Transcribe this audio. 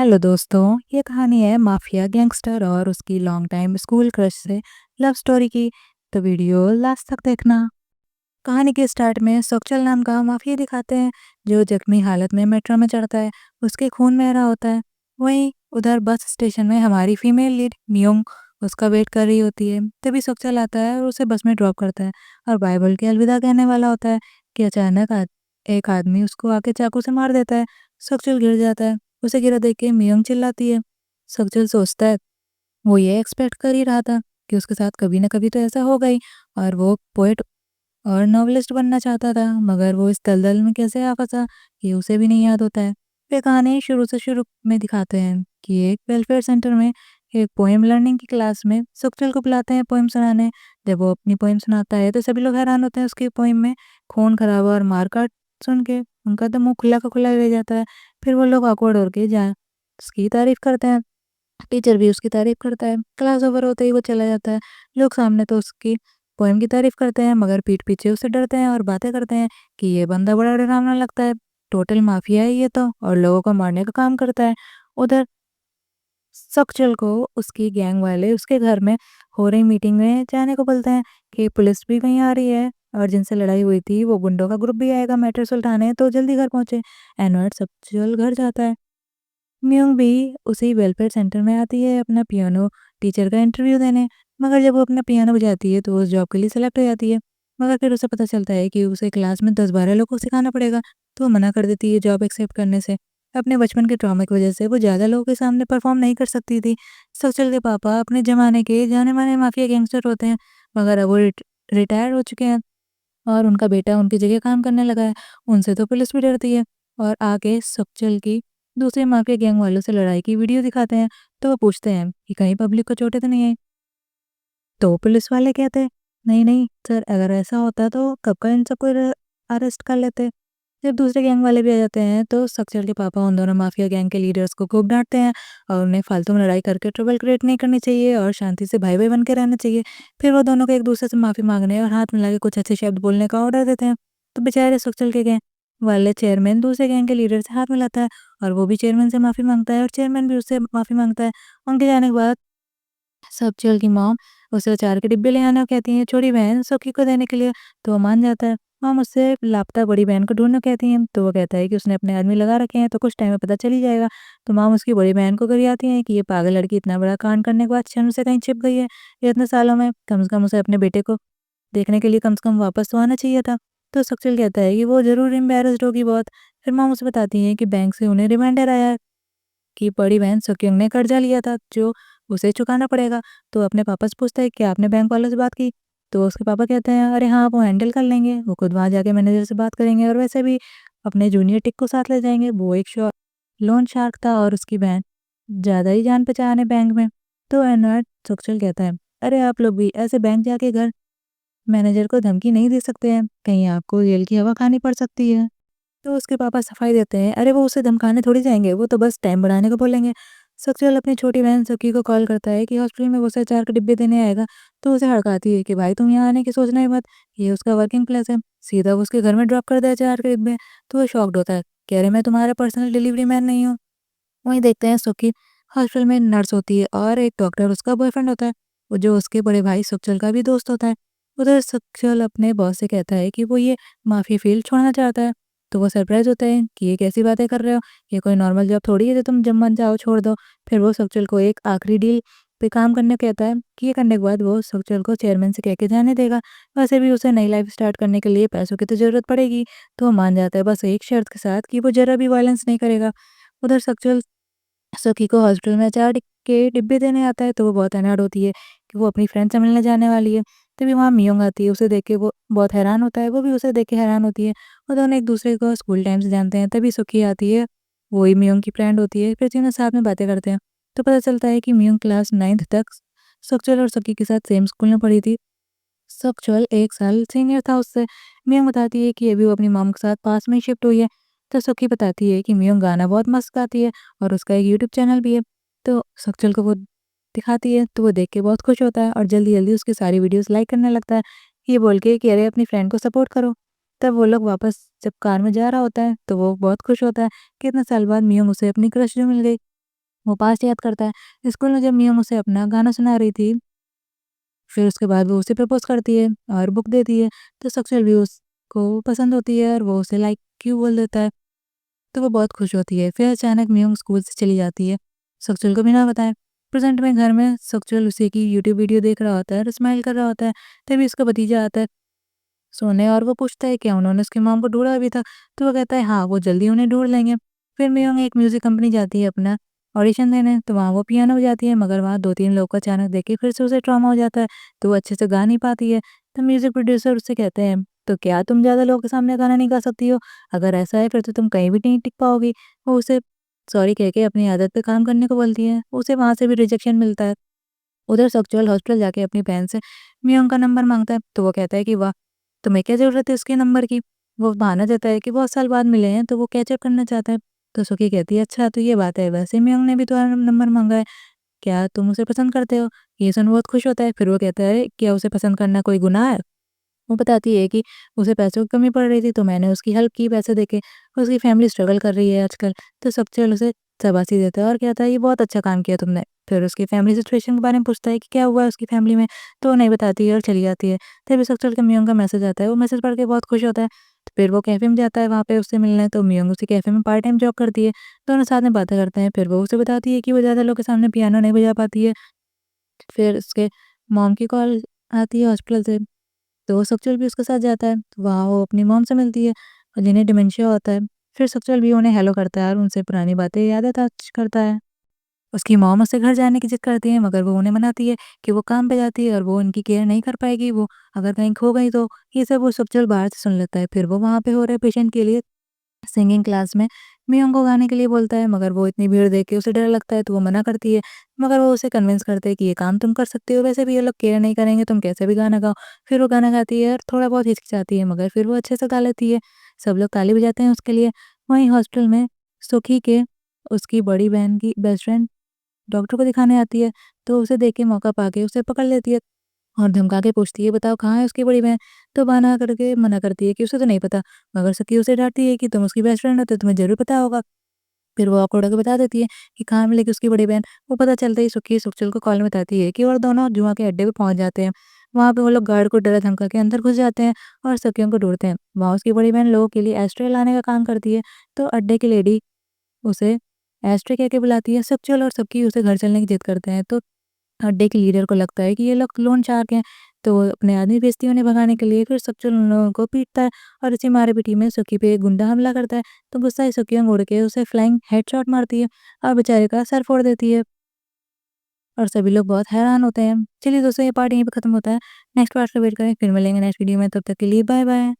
Hello दोस्तों, ये कहानी है माफिया गैंगस्टर और उसकी लॉन्ग टाइम स्कूल क्रश से लव स्टोरी की। तो वीडियो लास्ट तक देखना। कहानी के स्टार्ट में सोक्चल नाम का माफिया दिखाते हैं जो जख्मी हालत में मेट्रो में चढ़ता है। उसके खून में रहा होता है। वहीं उधर बस स्टेशन में हमारी फीमेल लीड मियोंग उसका वेट कर रही होती है। तभी सोक्चल आता है और उसे बस में ड्रॉप करता है और बाय बोल के अलविदा कहने वाला होता है कि अचानक एक आदमी उसको आके चाकू से मार देता है। सोक्चल गिर जाता है। उसे गिरा देख के मियोंग चिल्लाती है। सोक्चल सोचता है वो ये एक्सपेक्ट कर ही रहा था कि उसके साथ कभी ना कभी तो ऐसा होगा ही, और वो पोएट और नॉवलिस्ट बनना चाहता था, मगर वो इस दलदल में कैसे आ फंसा ये उसे भी नहीं याद होता है। वे कहानी शुरू से शुरू में दिखाते हैं कि एक वेलफेयर सेंटर में एक पोएम लर्निंग की क्लास में सुखचल को बुलाते हैं पोएम सुनाने। जब वो अपनी पोएम सुनाता है तो सभी लोग हैरान होते हैं उसकी पोएम में खून खराबा और मारकाट सुन के। उनका तो मुंह खुला का खुला रह जाता है। फिर वो लोग ऑकवर्ड होकर जा उसकी तारीफ करते हैं। टीचर भी उसकी तारीफ करता है। क्लास ओवर होते ही वो चला जाता है। लोग सामने तो उसकी पोएम की तारीफ करते हैं मगर पीठ पीछे उससे डरते हैं और बातें करते हैं कि ये बंदा बड़ा डरावना लगता है, टोटल माफिया है ये तो, और लोगों को मारने का काम करता है। उधर सक्चल को उसकी गैंग वाले उसके घर में हो रही मीटिंग में जाने को बोलते हैं कि पुलिस भी कहीं आ रही है और जिनसे लड़ाई हुई थी वो गुंडों का ग्रुप भी आएगा मैटर सुलझाने, तो जल्दी घर पहुंचे। एनवर्ड सक्चल घर जाता है। म्यूंग भी उसी वेलफेयर सेंटर में आती है अपना पियानो टीचर का इंटरव्यू देने। मगर जब वो अपना पियानो बजाती है तो उस जॉब के लिए सेलेक्ट हो जाती है। मगर फिर उसे पता चलता है कि उसे क्लास में 10-12 लोगों को सिखाना पड़ेगा, तो वो मना कर देती है जॉब एक्सेप्ट करने से। अपने बचपन के ट्रॉमा की वजह से वो ज़्यादा लोगों के सामने परफॉर्म नहीं कर सकती थी। सक्चल के पापा अपने ज़माने के जाने माने माफिया गैंगस्टर होते हैं, मगर अब वो रिटायर हो चुके हैं और उनका बेटा उनकी जगह काम करने लगा है। उनसे तो पुलिस भी डरती है और आगे सक्चल की दूसरे माफिया गैंग वालों से लड़ाई की वीडियो दिखाते हैं। तो वो पूछते हैं कि कहीं पब्लिक को चोटें तो नहीं आई। तो पुलिस वाले कहते हैं नहीं नहीं सर, अगर ऐसा होता तो कब का इन सबको अरेस्ट कर लेते। जब दूसरे गैंग वाले भी आ जाते हैं तो सक्चल के पापा उन दोनों माफिया गैंग के लीडर्स को खूब डांटते हैं और उन्हें फालतू में लड़ाई करके ट्रबल क्रिएट नहीं करनी चाहिए और शांति से भाई भाई बन के रहना चाहिए। फिर वो दोनों को एक दूसरे से माफी मांगने और हाथ मिला के कुछ अच्छे शब्द बोलने का ऑर्डर देते हैं। तो बेचारे सक्चल के गैंग वाले चेयरमैन दूसरे गैंग के लीडर से हाथ मिलाता है और वो भी चेयरमैन से माफी मांगता है और चेयरमैन भी उससे माफी मांगता है। उनके जाने के बाद सब्जियों की मॉम उसे अचार के डिब्बे ले आने को कहती हैं छोटी बहन सखी को देने के लिए, तो वो मान जाता है। मॉम उससे लापता बड़ी बहन को ढूंढने को कहती हैं, तो वो कहता है कि उसने अपने आदमी लगा रखे हैं तो कुछ टाइम में पता चल ही जाएगा। तो मॉम उसकी बड़ी बहन को करी आती हैं कि ये पागल लड़की इतना बड़ा कांड करने के बाद शर्म से कहीं छिप गई है, ये इतने सालों में कम से कम उसे अपने बेटे को देखने के लिए कम से कम वापस तो आना चाहिए था। तो सक्सेल कहता है कि वो जरूर एम्बेरस्ड होगी बहुत। फिर मॉम उसे बताती हैं कि बैंक से उन्हें रिमाइंडर आया है कि बड़ी बहन सुकिंग ने कर्जा लिया था जो उसे चुकाना पड़ेगा। तो अपने पापा से पूछता है कि आपने बैंक वालों से बात की। तो उसके पापा कहते हैं अरे हाँ, वो हैंडल कर लेंगे, वो खुद वहाँ जाके मैनेजर से बात करेंगे और वैसे भी अपने जूनियर टिक को साथ ले जाएंगे। वो एक लोन शार्क था और उसकी बहन ज़्यादा ही जान पहचान है बैंक में। तो एनआर सक्चुअल कहता है अरे आप लोग भी ऐसे बैंक जाके घर मैनेजर को धमकी नहीं दे सकते हैं, कहीं आपको जेल की हवा खानी पड़ सकती है। तो उसके पापा सफाई देते हैं अरे वो उसे धमकाने थोड़ी जाएंगे, वो तो बस टाइम बढ़ाने को बोलेंगे। सक्सेल अपनी छोटी बहन सकी को कॉल करता है कि हॉस्पिटल में वो उसे अचार के डिब्बे देने आएगा। तो उसे हड़काती है कि भाई तुम यहाँ आने की सोचना ही मत, ये उसका वर्किंग प्लेस है, सीधा वो उसके घर में ड्रॉप कर दे अचार के डिब्बे। तो वो शॉक्ड होता है, कह रहे मैं तुम्हारा पर्सनल डिलीवरी मैन नहीं हूँ। वहीं देखते हैं सुखी हॉस्पिटल में नर्स होती है और एक डॉक्टर उसका बॉयफ्रेंड होता है, वो जो उसके बड़े भाई सुखचल का भी दोस्त होता है। उधर सुखचल अपने बॉस से कहता है कि वो ये माफी फील्ड छोड़ना चाहता है। तो वो सरप्राइज होता है कि ये कैसी बातें कर रहे हो, ये कोई नॉर्मल जॉब थोड़ी है जो तुम जब मन जाओ छोड़ दो। फिर वो सुखचल को एक आखिरी डील पे काम करने को कहता है कि ये करने के बाद वो सुखचल को चेयरमैन से कह के जाने देगा। वैसे भी उसे नई लाइफ स्टार्ट करने के लिए पैसों की तो जरूरत पड़ेगी, तो वो मान जाता है बस एक शर्त के साथ कि वो जरा भी वायलेंस नहीं करेगा। उधर सुखचल सखी को हॉस्पिटल में अचार के डिब्बे देने आता है, तो वो बहुत अनहड़ होती है कि वो अपनी फ्रेंड से मिलने जाने वाली है। तभी वहाँ मियोंग आती है, उसे देख के वो बहुत हैरान होता है, वो भी उसे देख के हैरान होती है। वो दोनों एक दूसरे को स्कूल टाइम से जानते हैं। तभी सुखी आती है, वही मियोंग की फ्रेंड होती है। फिर तीनों साथ में बातें करते हैं तो पता चलता है कि मियोंग क्लास 9th तक सक्चुअल और सखी के साथ सेम स्कूल में पढ़ी थी। सक्चुअल 1 साल सीनियर था उससे। मियोंग बताती है कि अभी वो अपनी मॉम के साथ पास में ही शिफ्ट हुई है। तो सखी बताती है कि मियोंग गाना बहुत मस्त गाती है और उसका एक यूट्यूब चैनल भी है। तो सक्चुअल को वो दिखाती है, तो वो देख के बहुत खुश होता है और जल्दी-जल्दी उसकी सारी वीडियोज़ लाइक करने लगता है, ये बोल के कि अरे अपनी फ्रेंड को सपोर्ट करो। तब वो लोग वापस जब कार में जा रहा होता है, तो वो बहुत खुश होता है कि इतने साल बाद मियोंग उसे अपनी क्रश जो मिल गई। वो पास्ट याद करता है। स्कूल में जब मियोंग उसे अपना गाना सुना रही थी, फिर उसके बाद वो उसे प्रपोज़ करती है और बुक देती है, तो सक्सेल भी उसको पसंद होती है और वो उसे लाइक यू बोल देता है, तो वो बहुत खुश होती है। फिर अचानक मियोंग स्कूल से चली जाती है, सक्सेल को बिना बताए। प्रेज़ेंट में घर में सक्सेल उसी की यूट्यूब वीडियो देख रहा होता है और स्माइल कर रहा होता है, तभी उसका भतीजा आता है सोने और वो पूछता है क्या उन्होंने उसकी मॉम को ढूँढा अभी तक? तो वो कहता है हाँ, वो जल्दी उन्हें ढूँढ लेंगे। फिर मियोंग एक म्यूज़िक कंपनी जाती है अपना ऑडिशन देने, तो वहाँ वो पियानो बजाती है, मगर वहाँ 2-3 लोग को अचानक देख के फिर से उसे ट्रॉमा हो जाता है, तो वो अच्छे से गा नहीं पाती है। तो म्यूज़िक प्रोड्यूसर उससे कहते हैं, "तो क्या तुम ज़्यादा लोगों के सामने गाना नहीं गा सकती हो? अगर ऐसा है फिर तो तुम कहीं भी नहीं टिक पाओगी।" वो उसे सॉरी कह के अपनी आदत पे काम करने को बोलती है। उसे वहाँ से भी रिजेक्शन मिलता है। उधर सक्चुअल हॉस्पिटल जाके अपनी बहन से मियोंग का नंबर माँगता है, तो वो कहता है कि वाह! तुम्हें क्या ज़रूरत है उसके नंबर की? वो बहाना देता है कि बहुत साल बाद मिले हैं, तो वो कैच अप करना चाहता है। तो सुकी कहती है, अच्छा तो ये बात है, वैसे मियोंग ने भी तुम्हारा नंबर माँगा है, क्या तुम उसे पसंद करते हो? ये सुन बहुत खुश होता है, फिर वो कहता है, क्या उसे पसंद करना कोई गुनाह है? वो बताती है कि उसे पैसों की कमी पड़ रही थी, तो मैंने उसकी हेल्प की पैसे देके। उसकी फैमिली स्ट्रगल कर रही है आजकल, तो सक्सेल उसे शाबाशी देता है और कहता है, ये बहुत अच्छा काम किया तुमने। फिर उसकी फैमिली सिचुएशन के बारे में पूछता है कि क्या हुआ है उसकी फैमिली में, तो वो नहीं बताती है और चली जाती है। तभी सक्सेल के मियोंग का मैसेज आता है, वो मैसेज पढ़ के बहुत खुश होता है। तो फिर वो कैफ़े में जाता है वहाँ पे उससे मिलने, तो मियोंग उसी कैफ़े में पार्ट टाइम जॉब करती है। दोनों साथ में बातें करते हैं, फिर वो उसे बताती है कि वो ज़्यादा लोगों के सामने पियानो नहीं बजा पाती है। फिर उसके मॉम की कॉल आती है हॉस्पिटल से, तो सक्चुअल भी उसके साथ जाता है, तो वहाँ वो अपनी मॉम से मिलती है और जिन्हें डिमेंशिया होता है। फिर सक्चुअल भी उन्हें हेलो करता है और उनसे पुरानी बातें यादें ताज़ा करता है। उसकी मॉम उससे घर जाने की ज़िद करती है, मगर वो उन्हें मनाती है कि वो काम पे जाती है और वो उनकी केयर नहीं कर पाएगी, वो अगर कहीं खो गई तो। ये सब वो सक्चुअल बाहर से सुन लेता है। फिर वो वहाँ पे हो रहे पेशेंट के लिए सिंगिंग क्लास में मियोंग को गाने के लिए बोलता है, मगर वो इतनी भीड़ देख के उसे डर लगता है, तो वो मना करती है। मगर वो उसे कन्विंस करते हैं कि ये काम तुम कर सकती हो, वैसे भी ये लोग केयर नहीं करेंगे, तुम कैसे भी गाना गाओ। फिर वो गाना गाती है और थोड़ा बहुत हिचकिचाती है, मगर फिर वो अच्छे से गा लेती है। सब लोग ताली बजाते हैं उसके लिए। वहीं हॉस्पिटल में सुखी के उसकी बड़ी बहन की बेस्ट फ्रेंड डॉक्टर को दिखाने आती है, तो उसे देख के मौका पाके उसे पकड़ लेती है और धमका के पूछती है, बताओ कहाँ है उसकी बड़ी बहन? तो बहाना करके मना करती है कि उसे तो नहीं पता, मगर सकी उसे डाँटती है कि तुम उसकी बेस्ट फ्रेंड हो तो तुम्हें ज़रूर पता होगा। फिर वो ऑकवर्ड होके बता देती है कि कहाँ मिलेगी उसकी बड़ी बहन। वो पता चलते ही सुखी सुखचुल को कॉल में बताती है कि और दोनों जुआ के अड्डे पे पहुँच जाते हैं। वहाँ पे वो लोग गार्ड को डरा धमका के अंदर घुस जाते हैं और सखियों को ढूँढते हैं। वहाँ उसकी बड़ी बहन लोगों के लिए एस्ट्रे लाने का काम करती है, तो अड्डे की लेडी उसे एस्ट्रे कह के बुलाती है। सुखचुल और सबकी उसे घर चलने की जिद करते हैं, तो अड्डे के लीडर को लगता है कि ये लोग लोन शार्क हैं, तो वो अपने आदमी भेजती है उन्हें भगाने के लिए। फिर सक्चुल उन लोगों को पीटता है और इसी मारे-पीटी में सुकी पे एक गुंडा हमला करता है, तो गुस्साए सुकियोंग उड़ के उसे फ्लाइंग हेडशॉट मारती है और बेचारे का सर फोड़ देती है और सभी लोग बहुत हैरान होते हैं। चलिए दोस्तों, ये पार्ट यहीं पे खत्म होता है। नेक्स्ट पार्ट का वेट करें, फिर मिलेंगे नेक्स्ट वीडियो में, तब तक के लिए बाय बाय।